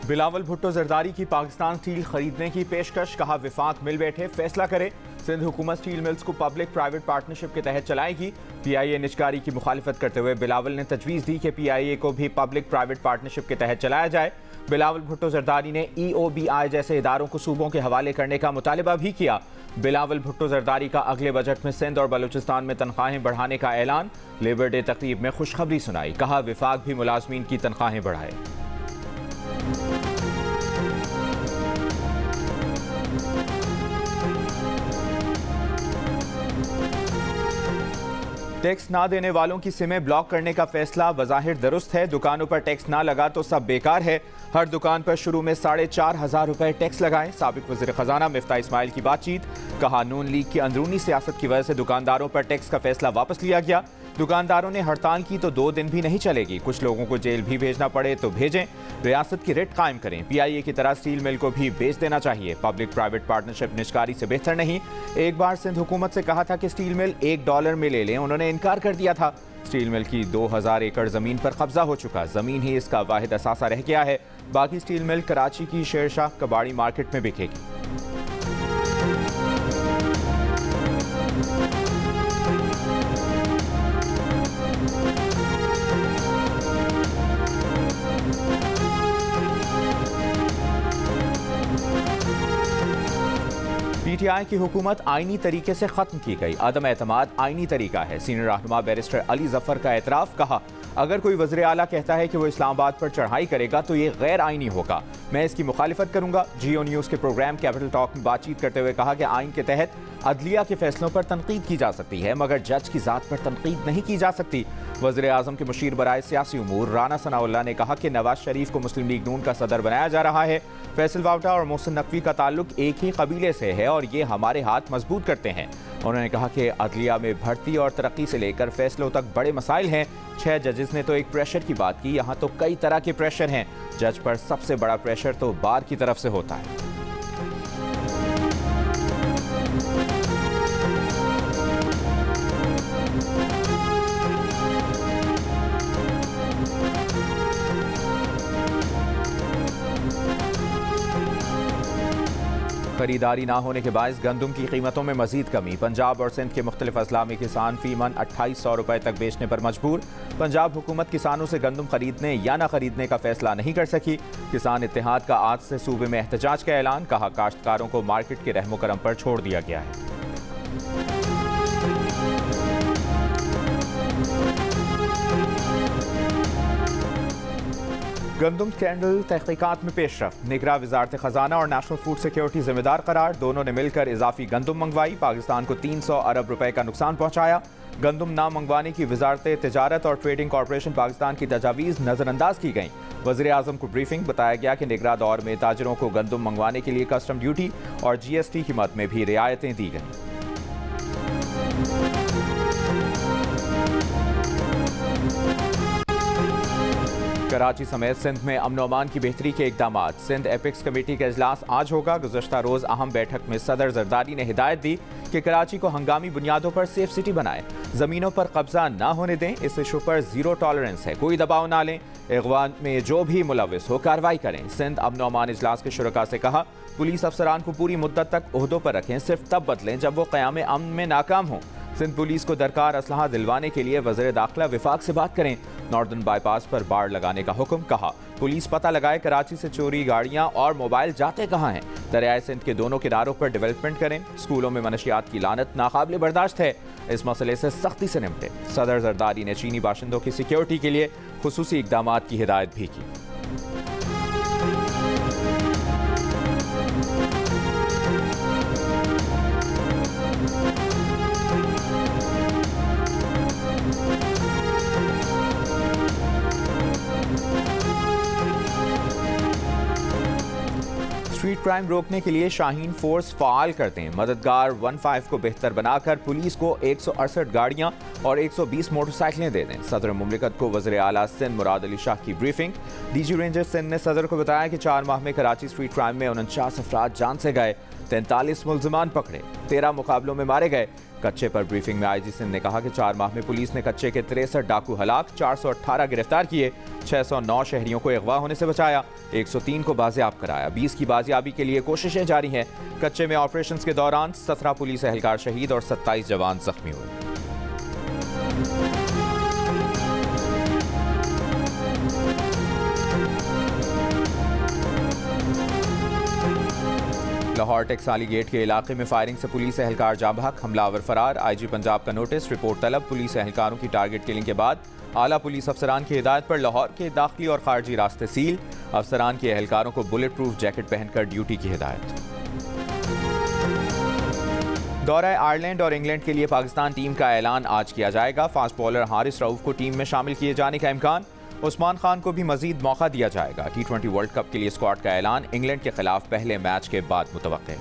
बिलावल भुट्टो जरदारी की पाकिस्तान स्टील खरीदने की पेशकश, कहा विफाक मिल बैठे फैसला करे। सिंध हुकूमत स्टील मिल्स को पब्लिक प्राइवेट पार्टनरशिप के तहत चलाएगी। PIA निजकारी की मुखालिफत करते हुए बिलावल ने तजवीज़ दी कि PIA को भी पब्लिक प्राइवेट पार्टनरशिप के तहत चलाया जाए। बिलावल भुट्टो जरदारी ने EOBI जैसे इदारों को सूबों के हवाले करने का मुतालबा भी किया। बिलावल भुट्टो जरदारी का अगले बजट में सिंध और बलूचिस्तान में तनख्वाहें बढ़ाने का ऐलान। लेबर डे तकरीब में खुशखबरी सुनाई, कहा विफाक भी मुलाजमीन की तनख्वाहें बढ़ाए। टैक्स ना देने वालों की सिमें ब्लॉक करने का फैसला बज़ाहिर दुरुस्त है। दुकानों पर टैक्स ना लगा तो सब बेकार है। हर दुकान पर शुरू में 4,500 रुपए टैक्स लगाएं। साबिक वज़ीर ख़जाना मिफ्ता इस्माइल की बातचीत, कहा नून लीग की अंदरूनी सियासत की वजह से दुकानदारों पर टैक्स का फैसला वापस लिया गया। दुकानदारों ने हड़ताल की तो 2 दिन भी नहीं चलेगी। कुछ लोगों को जेल भी भेजना पड़े तो भेजें। रियासत की रेट कायम करें। PIA की तरह स्टील मिल को भी बेच देना चाहिए। पब्लिक प्राइवेट पार्टनरशिप निजकारी से बेहतर नहीं। एक बार सिंध हुकूमत से कहा था कि स्टील मिल $1 में ले लें, उन्होंने इनकार कर दिया था। स्टील मिल की 2000 एकड़ जमीन पर कब्जा हो चुका। जमीन ही इसका वाहिद असासा रह गया है। बाकी स्टील मिल कराची की शेरशाह कबाड़ी मार्केट में बिकेगी। PTI की हुकूमत आईनी तरीके से खत्म की गई। अदम एतमाद आईनी तरीका है। सीनियर रहनुमा बैरिस्टर अली जफर का एतराफ, कहा अगर कोई वज़ीर आला कहता है कि वो इस्लामाबाद पर चढ़ाई करेगा तो ये गैर आईनी होगा। मैं इसकी मुखालिफत करूंगा। जियो न्यूज़ के प्रोग्राम कैपिटल टॉक में बातचीत करते हुए कहा कि आइन के तहत अदलिया के फैसलों पर तनकीद की जा सकती है, मगर जज की ज़ात पर तनकीद नहीं की जा सकती। वज़ीर आज़म के मुशीर बराए सियासी उमूर राना सनाउल्लाह ने कहा कि नवाज शरीफ को मुस्लिम लीग नून का सदर बनाया जा रहा है। फैसल वावटा और मोहसिन नकवी का ताल्लुक एक ही कबीले से है और ये हमारे हाथ मजबूत करते हैं। उन्होंने कहा कि अदलिया में भर्ती और तरक्की से लेकर फैसलों तक बड़े मसाइल हैं। 6 जजेस ने तो एक प्रेशर की बात की, यहाँ तो कई तरह के प्रेशर हैं। जज पर सबसे बड़ा प्रेशर तो बार की तरफ से होता है। खरीदारी ना होने के बायस गंदम की कीमतों में मजीद कमी। पंजाब और सिंध के मुख्तलिफ अजला में किसान फी मन 2800 रुपए तक बेचने पर मजबूर। पंजाब हुकूमत किसानों से गंदम खरीदने या ना खरीदने का फैसला नहीं कर सकी। किसान इत्तेहाद का आज से सूबे में एहतजाज का ऐलान, कहा काश्तकारों को मार्केट के रहमो करम पर छोड़ दिया गया है। गंदम स्कैंडल तहकीकात में पेशरफ। निगरां वजारत खजाना और नेशनल फूड सिक्योरिटी जिम्मेदार करार। दोनों ने मिलकर इजाफी गंदम मंगवाई। पाकिस्तान को 300 अरब रुपए का नुकसान पहुंचाया। गंदम ना मंगवाने की वजारत तिजारत और ट्रेडिंग कॉरपोरेशन पाकिस्तान की तजावीज़ नजरअंदाज की गई। वज़ीर आज़म को ब्रीफिंग, बताया गया कि निगरां दौर में ताजरों को गंदम मंगवाने के लिए कस्टम ड्यूटी और GST कीमत में भी रियायतें दी गईं। कराची समेत सिंध में अमन अमान की बेहतरी के इकदाम। सिंध एपिक्स कमेटी का इजलास आज होगा। गुज़श्ता रोज अहम बैठक में सदर जरदारी ने हिदायत दी कि कराची को हंगामी बुनियादों पर सेफ सिटी बनाएं। जमीनों पर कब्जा ना होने दें। इस इशू पर जीरो टॉलरेंस है। कोई दबाव ना लें। अगवा में जो भी मुलविस हो कार्रवाई करें। सिंध अमन अमान इजलास के शुरका से कहा पुलिस अफसरान को पूरी मुद्दत तक ओहदों पर रखें। सिर्फ तब बदलें जब वो क़याम अमन में नाकाम हों। सिंध पुलिस को दरकार असलहा दिलवाने के लिए वज़ीर दाखिला विफाक से बात करें। नॉर्दर्न बाईपास पर बाड़ लगाने का हुक्म, कहा पुलिस पता लगाए कराची से चोरी गाड़ियां और मोबाइल जाते कहां हैं। दरियाए सिंध के दोनों किनारों पर डेवलपमेंट करें। स्कूलों में मनशियात की लानत नाकाबिले बर्दाश्त है। इस मसले से सख्ती से निपटे। सदर जरदारी ने चीनी बाशिंदों की सिक्योरिटी के लिए खुसूसी इकदाम की हिदायत भी की। स्ट्रीट क्राइम रोकने के लिए शाहीन फोर्स फाल करते हैं। मददगार 15 को बेहतर बनाकर पुलिस को 168 गाड़ियां और 120 मोटरसाइकिलें दे दें। सदर मुमलिकत को वज़ीर आला सिंध मुराद अली शाह की ब्रीफिंग। DG रेंजर सिंध ने सदर को बताया कि 4 माह में कराची स्ट्रीट क्राइम में 49 अफराद जान से गए, 43 मुल्ज़िमान पकड़े, 13 मुकाबलों में मारे गए। कच्चे पर ब्रीफिंग में आईजी सिंध ने कहा कि 4 माह में पुलिस ने कच्चे के 63 डाकू हलाक, 418 गिरफ्तार किए, 609 शहरियों को अगवा होने से बचाया, 103 को बाजियाब कराया, 20 की बाजियाबी के लिए कोशिशें जारी हैं। कच्चे में ऑपरेशन के दौरान 17 पुलिस एहलकार शहीद और 27 जवान जख्मी हुए। लाहौर टकसाली गेट के इलाके में फायरिंग से पुलिस एहलकार जाँ बहक, हमलावर फरार, आईजी पंजाब का नोटिस, रिपोर्ट तलब। पुलिस एहलकारों की टारगेट किलिंग के बाद आला पुलिस अफसरान की हिदायत पर लाहौर के दाखिली और खारजी रास्ते सील, अफसरान के एहलकारों को बुलेट प्रूफ जैकेट पहनकर ड्यूटी की हिदायत। दौरा आयरलैंड और इंग्लैंड के लिए पाकिस्तान टीम का ऐलान आज किया जाएगा। फास्ट बॉलर हारिस रऊफ को टीम में शामिल किए जाने का इम्कान, उस्मान खान को भी मजीद मौका दिया जाएगा। T20 वर्ल्ड कप के लिए स्क्वाड का ऐलान इंग्लैंड के खिलाफ पहले मैच के बाद मुतवक्के है।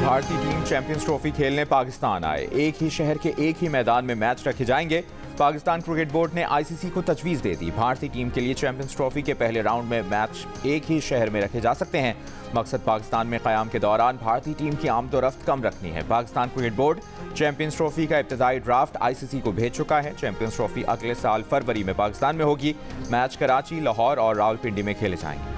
भारतीय टीम चैंपियंस ट्रॉफी खेलने पाकिस्तान आए, एक ही शहर के एक ही मैदान में मैच रखे जाएंगे। पाकिस्तान क्रिकेट बोर्ड ने ICC को तजवीज़ दे दी। भारतीय टीम के लिए चैंपियंस ट्रॉफी के पहले राउंड में मैच एक ही शहर में रखे जा सकते हैं। मकसद पाकिस्तान में क़याम के दौरान भारतीय टीम की आमदोरफ्त कम रखनी है। Pakistan cricket board champions trophy का इब्तदाई ड्राफ्ट ICC को भेज चुका है। चैंपियंस ट्रॉफी अगले साल फरवरी में पाकिस्तान में होगी। मैच कराची, लाहौर और रावलपिंडी में खेले जाएंगे।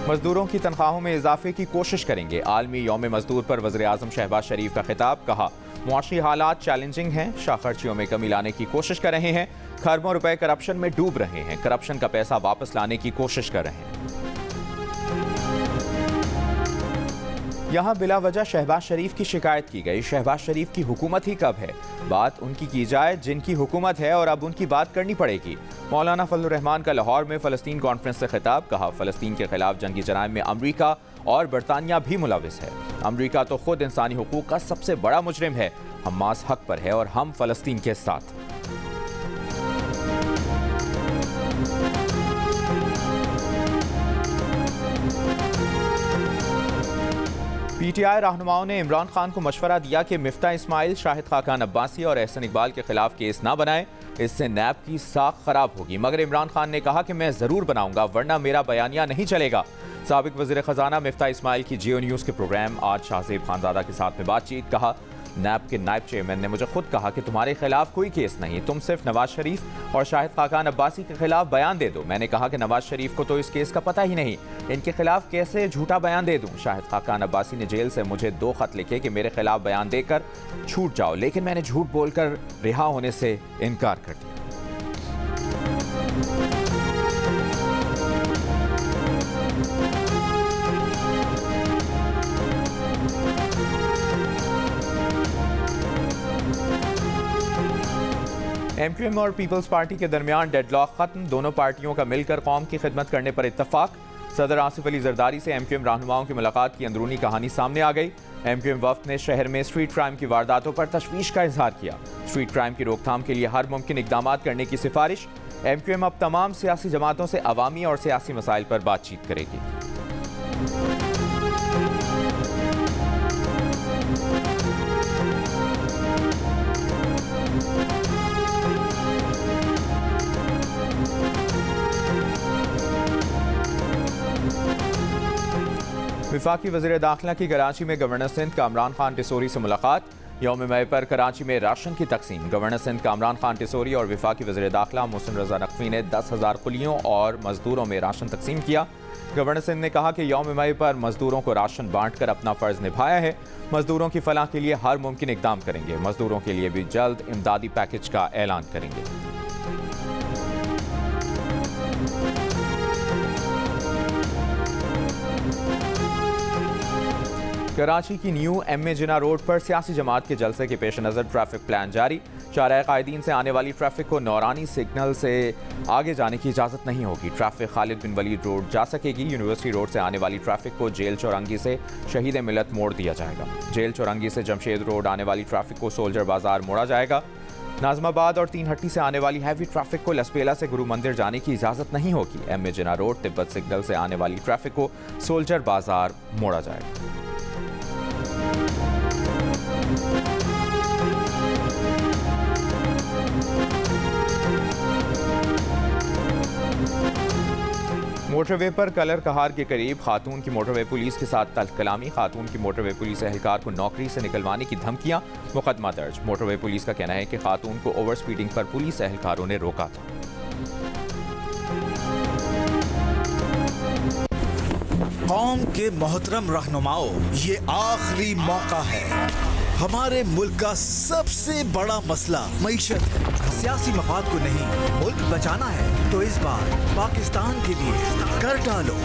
मजदूरों की तनख्वाहों में इजाफे की कोशिश करेंगे। आलमी यौम मजदूर पर वज़ीर आज़म शहबाज शरीफ का खिताब, कहा मुआशी हालात चैलेंजिंग हैं, शाखर्चियों में कमी लाने की कोशिश कर रहे हैं, खरबों रुपए करप्शन में डूब रहे हैं, करप्शन का पैसा वापस लाने की कोशिश कर रहे हैं। यहाँ बिला वजह शहबाज शरीफ की शिकायत की गई। शहबाज शरीफ की हुकूमत ही कब है? बात उनकी की जाए जिनकी हुकूमत है और अब उनकी बात करनी पड़ेगी। मौलाना फजलुर रहमान का लाहौर में फ़लस्तीन कॉन्फ्रेंस से खिताब, कहा फ़लस्तीन के खिलाफ जंगी जराइम में अमरीका और बरतानिया भी मुलविस है। अमरीका तो खुद इंसानी हुकूक का सबसे बड़ा मुजरिम है। हमास हक पर है और हम फ़लस्तीन के साथ। PTI रहनुमाओं ने इमरान खान को मशवरा दिया कि मिफ्ता इस्माइल, शाहिद खाकान अब्बासी और एहसन इकबाल के खिलाफ केस ना बनाएं, इससे नैब की साख खराब होगी। मगर इमरान खान ने कहा कि मैं जरूर बनाऊंगा वरना मेरा बयानिया नहीं चलेगा। साबिक वज़ीर ख़जाना मिफ्ता इस्माइल की जियो न्यूज़ के प्रोग्राम आज शाहज़ेब खानज़ादा के साथ में बातचीत, कहा नैब के नायब चेयरमैन ने मुझे खुद कहा कि तुम्हारे खिलाफ कोई केस नहीं, तुम सिर्फ नवाज शरीफ और शाहिद खाकान अब्बासी के खिलाफ बयान दे दो। मैंने कहा कि नवाज शरीफ को तो इस केस का पता ही नहीं, इनके खिलाफ कैसे झूठा बयान दे दूं। शाहिद खाकान अब्बासी ने जेल से मुझे 2 खत लिखे कि मेरे खिलाफ बयान देकर छूट जाओ, लेकिन मैंने झूठ बोलकर रिहा होने से इनकार कर दिया। MQM और पीपल्स पार्टी के दरमियान डेडलॉक खत्म, दोनों पार्टियों का मिलकर कौम की खिदमत करने पर इत्तफाक। सदर आसिफ अली जरदारी से MQM रहनुमाओं की मुलाकात की अंदरूनी कहानी सामने आ गई। MQM वफ्द ने शहर में स्ट्रीट क्राइम की वारदातों पर तशवीश का इजहार किया। स्ट्रीट क्राइम की रोकथाम के लिए हर मुमकिन इकदाम करने की सिफारिश। MQM अब तमाम सियासी जमातों से अवामी और सियासी मसाइल पर बातचीत करेगी। वफाकी वज़ीर दाखिला की कराची में गवर्नर सिंध कामरान खान टिसोरी से मुलाकात। यौम मई पर कराची में राशन की तकसीम। गवर्नर सिंध कामरान खान टिसोरी और वफाकी वज़ीर दाखिला मोहसिन रज़ा नकवी ने 10,000 कुलियों और मजदूरों में राशन तकसीम किया। गवर्नर सिंध ने कहा कि यौम मई पर मजदूरों को राशन बांट कर अपना फ़र्ज निभाया है। मजदूरों की फलाह के लिए हर मुमकिन इकदाम करेंगे। मजदूरों के लिए भी जल्द इमदादी पैकेज का ऐलान करेंगे। कराची की न्यू MA जिना रोड पर सियासी जमात के जलसे के पेश नज़र ट्रैफिक प्लान जारी। चाराए कायदीन से आने वाली ट्रैफिक को नौरानी सिग्नल से आगे जाने की इजाज़त नहीं होगी। ट्रैफिक खालिद बिन वलीद रोड जा सकेगी। यूनिवर्सिटी रोड से आने वाली ट्रैफिक को जेल चौरंगी से शहीद मिलत मोड़ दिया जाएगा। जेल चौरंगी से जमशेद रोड आने वाली ट्रैफिक को सोल्जर बाजार मोड़ा जाएगा। नाजमाबाद और 3 हट्टी से आने वाली हैवी ट्रैफिक को लसबेला से गुरु मंदिर जाने की इजाज़त नहीं होगी। MA जिना रोड तिब्बत सिग्नल से आने वाली ट्रैफिक को सोल्जर बाजार मोड़ा जाएगा। मोटरवे पर कलर कहार के करीब खातून की मोटरवे पुलिस के साथ तल्ख कलामी, खातून की मोटरवे पुलिस एहलकार को नौकरी से निकलवाने की धमकियां, मुकदमा दर्ज। मोटरवे पुलिस का कहना है कि खातून को ओवर स्पीडिंग पर पुलिस एहलकारों ने रोका था। कौम के मोहतरम रहनुमाओं, ये आखिरी मौका है। हमारे मुल्क का सबसे बड़ा मसला मईशत है। सियासी मफाद को नहीं, मुल्क बचाना है तो इस बार पाकिस्तान के लिए कर डालो।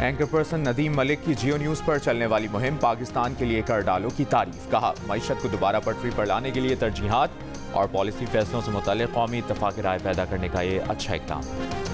एंकर पर्सन नदीम मलिक की जियो न्यूज पर चलने वाली मुहिम पाकिस्तान के लिए कर डालो की तारीफ। कहा, मईशत को दोबारा पटरी पर लाने के लिए तरजीहात और पॉलिसी फैसलों से मुताल्लिक़ कौमी इत्तफाक़ राय पैदा करने का ये अच्छा इक़दाम है।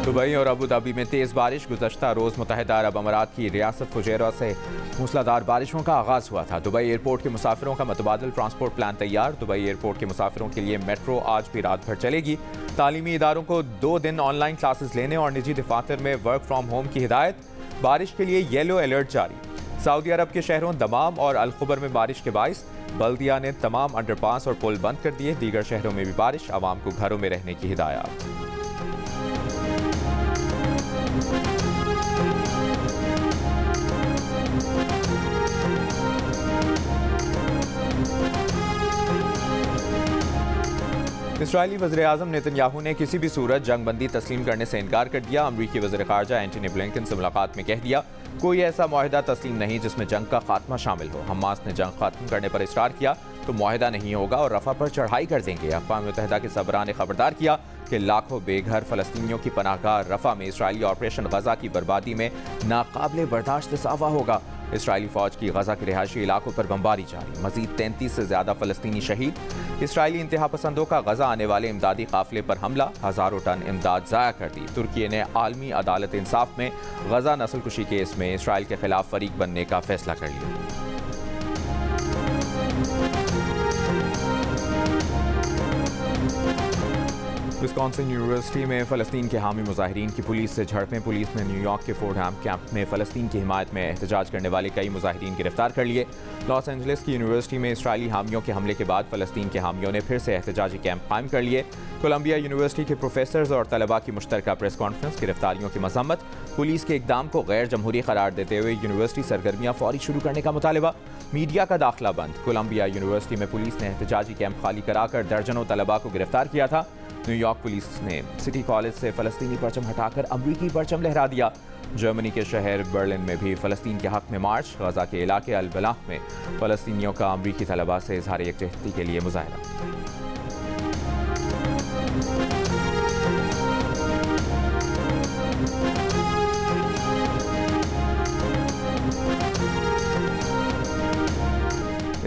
दुबई और अबू धाबी में तेज़ बारिश। गुज़श्ता रोज़ मुत्तहिदा अरब अमारात की रियासत फुजैरा से मूसलाधार बारिशों का आगाज़ हुआ था। दुबई एयरपोर्ट के मुसाफिरों का मुतबादिल ट्रांसपोर्ट प्लान तैयार। दुबई एयरपोर्ट के मुसाफिरों के लिए मेट्रो आज भी रात भर चलेगी। तालीमी इदारों को 2 दिन ऑनलाइन क्लासेस लेने और निजी दफातर में वर्क फ्राम होम की हिदायत। बारिश के लिए येलो अलर्ट जारी। सऊदी अरब के शहरों दमाम और अल-खुबर में बारिश के बाइस बल्दिया ने तमाम अंडरपास और पुल बंद कर दिए। दीगर शहरों में भी बारिश, आवाम को घरों में रहने की हिदायत। इस्राईली वज़ीर-ए-आज़म नेतन्याहू ने किसी भी सूरत जंग बंदी तस्लीम करने से इनकार कर दिया। अमरीकी वज़ीर ख़ारजा एंटनी ब्लिंकन से मुलाकात में कह दिया, कोई ऐसा मुआहिदा तस्लीम नहीं जिसमें जंग का खात्मा शामिल हो। हमास ने जंग खत्म करने पर इसरार किया तो मुआहिदा नहीं होगा और रफ़ा पर चढ़ाई कर देंगे। अक़वाम मुत्तहिदा के सरबराह ने खबरदार किया कि लाखों बेघर फ़लस्तीनियों की पनाहगाह रफ़ा में इसराइली ऑपरेशन गज़ा की बर्बादी में नाकाबिले बर्दाश्त इज़ाफ़ा होगा। इसराइली फ़ौज की गज़ा के रिहायशी इलाकों पर बमबारी जारी। मज़ीद 33 से ज़्यादा फ़लस्तीनी शहीद। इसराइली इंतहा पसंदों का गज़ा आने वाले इमदादी काफ़िले पर हमला, हज़ारों टन इमदाद ज़ाया कर दी। तुर्की ने आलमी अदालत इंसाफ में गज़ा नस्लकुशी केस में इसराइल के खिलाफ फरीक बनने का फैसला कर लिया। विस्कॉन्सिन यूनिवर्सिटी में फ़लस्तीन के हामी मुजाहिरीन की पुलिस से झड़पें। पुलिस ने न्यूयॉर्क के फोर्डहैम कैंप में फ़लस्तीन की हिमायत में एहतजाज करने वाले कई मुजाहिरीन गिरफ्तार कर लिए। लॉस एंजलिस की यूनिवर्सिटी में इसराइली हामियों के हमले के बाद फ़लस्तीन के हामियों ने फिर से एहतजाजी कैंप कायम कर लिए। कोलंबिया यूनिवर्सिटी के प्रोफेसर्स और तलबा की मुश्तरका प्रेस कॉन्फ्रेंस। गिरफ्तारियों की मजम्मत। पुलिस के इकदाम को गैर जमहूरी करार देते हुए यूनिवर्सिटी सरगर्मियाँ फौरी शुरू करने का मुतालबा। मीडिया का दाखिला बंद। कोलंबिया यूनिवर्सिटी में पुलिस ने एहतजाजी कैंप खाली कराकर दर्जनों तलबा को गिरफ्तार किया था। न्यूयॉर्क पुलिस ने सिटी कॉलेज से फ़लस्तीनी परचम हटाकर अमरीकी परचम लहरा दिया। जर्मनी के शहर बर्लिन में भी फ़लस्तीन के हक़ में मार्च। गज़ा के इलाके अल-बलाह में फ़लस्तीनियों का अमरीकी तलबा से इज़हार यकजहती के लिए मुज़ाहरा।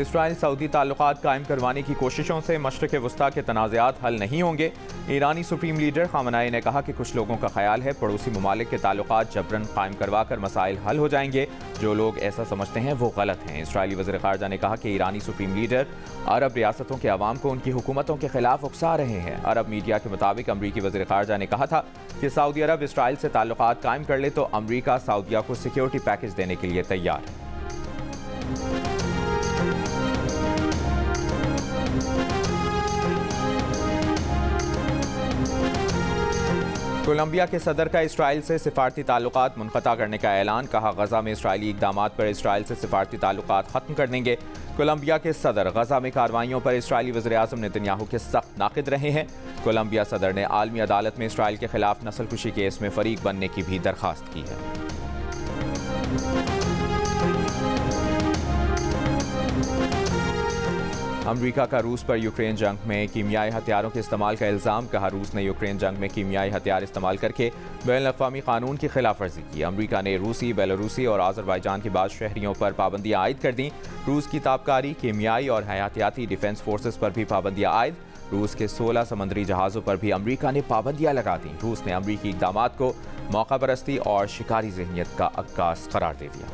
इसराइल सऊदी ताल्लुकात कायम करवाने की कोशिशों से मशरिक़ वस्ता के तनाज़ात हल नहीं होंगे। ईरानी सुप्रीम लीडर ख़ामेनी ने कहा कि कुछ लोगों का ख्याल है पड़ोसी ममालिक के ताल्लुकात जबरन कायम करवा कर मसाइल हल हो जाएंगे। जो लोग ऐसा समझते हैं वो गलत हैं। इसराइली वज़ीर ख़ारजा ने कहा कि ईरानी सुप्रीम लीडर अरब रियासतों के अवाम को उनकी हुकूमतों के खिलाफ उकसा रहे हैं। अरब मीडिया के मुताबिक अमरीकी वज़ीर ख़ारजा ने कहा था कि सऊदी अरब इसराइल से ताल्लुकात कायम कर ले तो अमरीका सऊदिया को सिक्योरिटी पैकेज देने के लिए तैयार है। कोलंबिया के सदर का इसराइल से सिफारती ताल्लुकात मुनक़ता करने का ऐलान। कहा, गज़ा में इसराइली इक़दामात पर इसराइल से सिफारती ताल्लुकात ख़त्म कर देंगे। कोलंबिया के सदर गज़ा में कार्रवाइयों पर इसराइली वज़ीर-ए-आज़म नेतन्याहू के सख्त नाक़िद रहे हैं। कोलंबिया सदर ने आलमी अदालत में इसराइल के खिलाफ नस्लकुशी केस में फ़रीक बनने की भी दरख्वास्त की है। अमरीका का रूस पर यूक्रेन जंग में कीमियाई हथियारों के इस्तेमाल का इल्ज़ाम। कहा, रूस ने यूक्रेन जंग में कीमियाई हथियार इस्तेमाल करके बैनुल-अक़वामी कानून की खिलाफ वर्जी की। अमरीका ने रूसी, बेलारूसी और आज़रबाईजान के बाद शहरियों पर पाबंदियाँ आयद कर दी। रूस की ताबकारी, कीमियाई और हयातियाती डिफेंस फोर्सेस पर भी पाबंदियाँ आयद। रूस के 16 समुद्री जहाज़ों पर भी अमरीका ने पाबंदियाँ लगा दी। रूस ने अमरीकी इक़दामात को मौका परस्ती और शिकारी ज़हनियत का अक्कास करार दे दिया।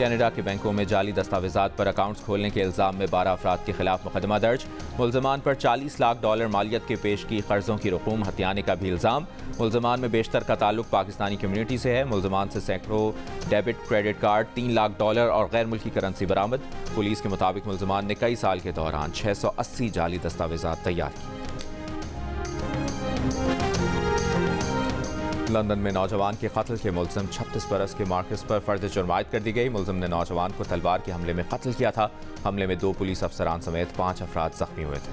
कनाडा के बैंकों में जाली दस्तावेजात पर अकाउंट्स खोलने के इल्ज़ाम में 12 अफराद के खिलाफ मुकदमा दर्ज। मुल्ज़मान पर $40 लाख मालियत के पेश की कर्जों की रकूम हथियाने का भी इल्ज़ाम। मुल्ज़मान में बेशतर का ताल्लुक पाकिस्तानी कम्युनिटी से है। मुल्ज़मान से सैकड़ों डेबिट क्रेडिट कार्ड, $3 लाख और गैर मुल्की करेंसी बरामद। पुलिस के मुताबिक मुल्ज़मान ने कई साल के दौरान 680 जाली दस्तावेजात तैयार किए। लंदन में नौजवान के कत्ल के मुल्ज़िम 36 बरस के मार्कस पर फर्द जुर्म आयद कर दी गई। मुल्ज़िम ने नौजवान को तलवार के हमले में कत्ल किया था। हमले में 2 पुलिस अफसरान समेत 5 अफराद जख्मी हुए थे।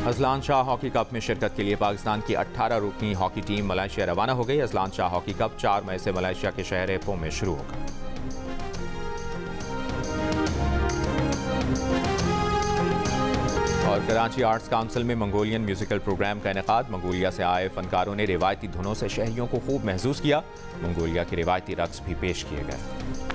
अजलान शाह हॉकी कप में शिरकत के लिए पाकिस्तान की 18 रुकनी हॉकी टीम मलेशिया रवाना हो गई। अजलान शाह हॉकी कप 4 मई से मलेशिया के शहर पो में शुरू होगा। और कराची आर्ट्स काउंसिल में मंगोलियन म्यूजिकल प्रोग्राम का इनेकाद। मंगोलिया से आए फनकारों ने रिवायती धुनों से शहरियों को खूब महसूस किया। मंगोलिया के रिवायती रक्स भी पेश किए गए।